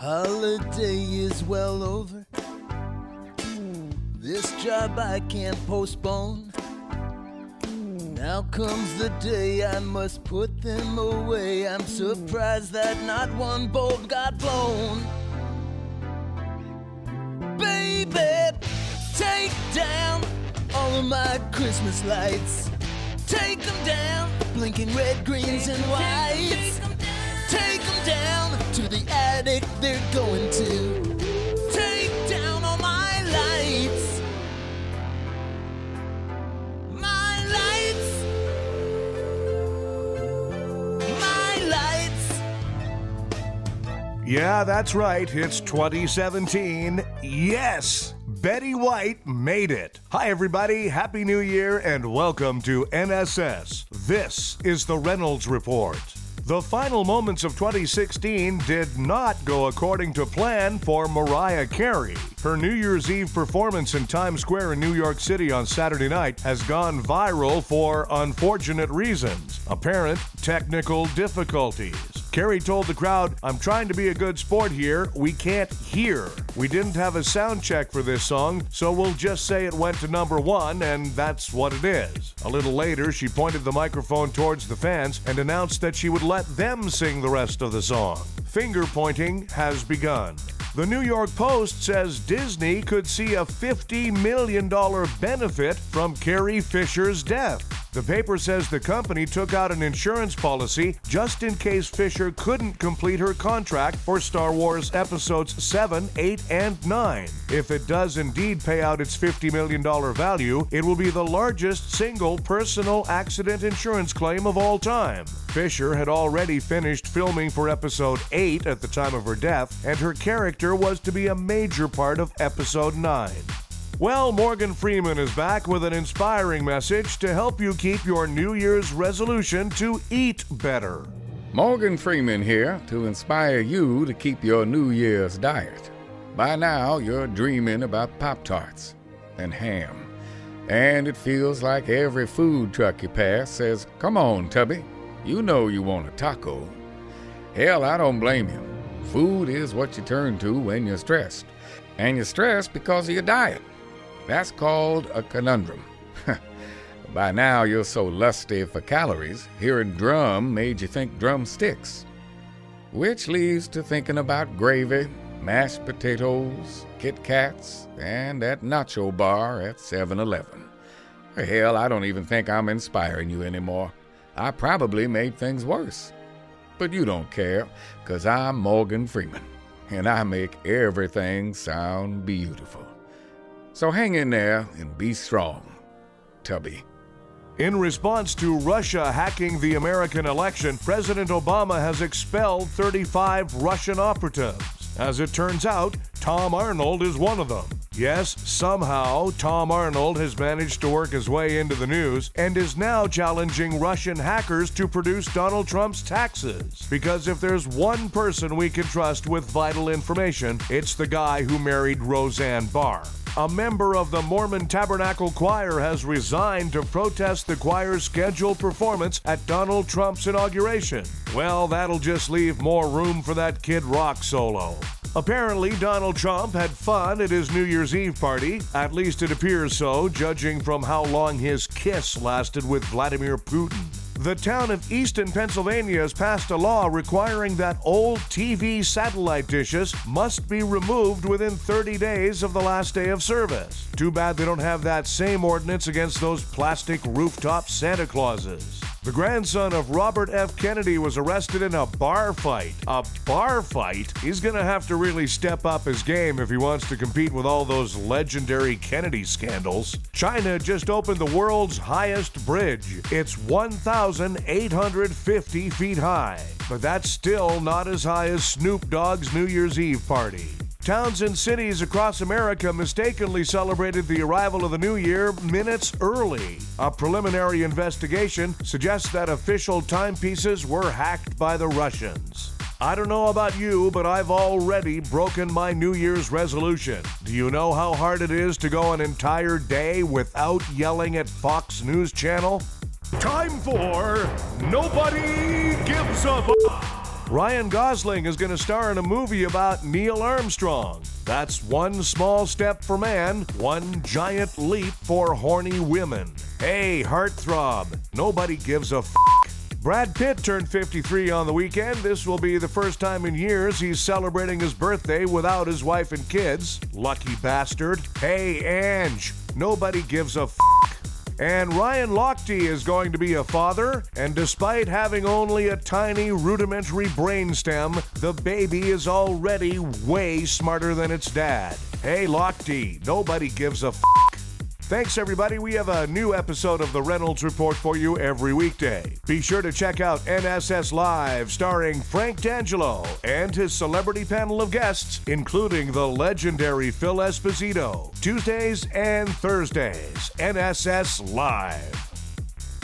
Holiday is well over. This job I can't postpone. Now comes the day I must put them away. I'm surprised that not one bulb got blown. Baby, take down all of my Christmas lights. Take them down, blinking red, greens, and whites. Take them down to the attic they're going to. Take down all my lights. My lights. My lights. Yeah, that's right. It's 2017. Yes! Betty White made it. Hi, everybody. Happy New Year and welcome to NSS. This is the Reynolds Report. The final moments of 2016 did not go according to plan for Mariah Carey. Her New Year's Eve performance in Times Square in New York City on Saturday night has gone viral for unfortunate reasons. Apparent technical difficulties. Carey told the crowd, "I'm trying to be a good sport here. We can't hear. We didn't have a sound check for this song, so we'll just say it went to number one, and that's what it is." A little later, she pointed the microphone towards the fans and announced that she would let them sing the rest of the song. Finger pointing has begun. The New York Post says Disney could see a $50 million benefit from Carrie Fisher's death. The paper says the company took out an insurance policy just in case Fisher couldn't complete her contract for Star Wars Episodes 7, 8, and 9. If it does indeed pay out its $50 million value, it will be the largest single personal accident insurance claim of all time. Fisher had already finished filming for Episode 8 at the time of her death, and her character was to be a major part of Episode 9. Well, Morgan Freeman is back with an inspiring message to help you keep your New Year's resolution to eat better. Morgan Freeman here to inspire you to keep your New Year's diet. By now, you're dreaming about Pop-Tarts and ham. And it feels like every food truck you pass says, "Come on, Tubby, you know you want a taco." Hell, I don't blame you. Food is what you turn to when you're stressed. And you're stressed because of your diet. That's called a conundrum. By now, you're so lusty for calories, hearing drum made you think drumsticks. Which leads to thinking about gravy, mashed potatoes, Kit Kats, and that nacho bar at 7-Eleven. Hell, I don't even think I'm inspiring you anymore. I probably made things worse. But you don't care, 'cause I'm Morgan Freeman, and I make everything sound beautiful. So hang in there and be strong, Tubby. In response to Russia hacking the American election, President Obama has expelled 35 Russian operatives. As it turns out, Tom Arnold is one of them. Yes, somehow, Tom Arnold has managed to work his way into the news and is now challenging Russian hackers to produce Donald Trump's taxes. Because if there's one person we can trust with vital information, it's the guy who married Roseanne Barr. A member of the Mormon Tabernacle Choir has resigned to protest the choir's scheduled performance at Donald Trump's inauguration. Well, that'll just leave more room for that Kid Rock solo. Apparently, Donald Trump had fun at his New Year's Eve party. At least it appears so, judging from how long his kiss lasted with Vladimir Putin. The town of Easton, Pennsylvania has passed a law requiring that old TV satellite dishes must be removed within 30 days of the last day of service. Too bad they don't have that same ordinance against those plastic rooftop Santa Clauses. The grandson of Robert F. Kennedy was arrested in a bar fight. A bar fight? He's gonna have to really step up his game if he wants to compete with all those legendary Kennedy scandals. China just opened the world's highest bridge. It's 1,850 feet high. But that's still not as high as Snoop Dogg's New Year's Eve party. Towns and cities across America mistakenly celebrated the arrival of the new year minutes early. A preliminary investigation suggests that official timepieces were hacked by the Russians. I don't know about you, but I've already broken my New Year's resolution. Do you know how hard it is to go an entire day without yelling at Fox News Channel? Time for Nobody Gives a Ryan Gosling is going to star in a movie about Neil Armstrong. That's one small step for man, one giant leap for horny women. Hey, heartthrob, nobody gives a f***. Brad Pitt turned 53 on the weekend. This will be the first time in years he's celebrating his birthday without his wife and kids. Lucky bastard. Hey, Ange, nobody gives a f***. And Ryan Lochte is going to be a father, and despite having only a tiny rudimentary brainstem, the baby is already way smarter than its dad. Hey Lochte, nobody gives a f***. Thanks everybody, we have a new episode of the Reynolds Report for you every weekday. Be sure to check out NSS Live, starring Frank D'Angelo and his celebrity panel of guests, including the legendary Phil Esposito. Tuesdays and Thursdays, NSS Live.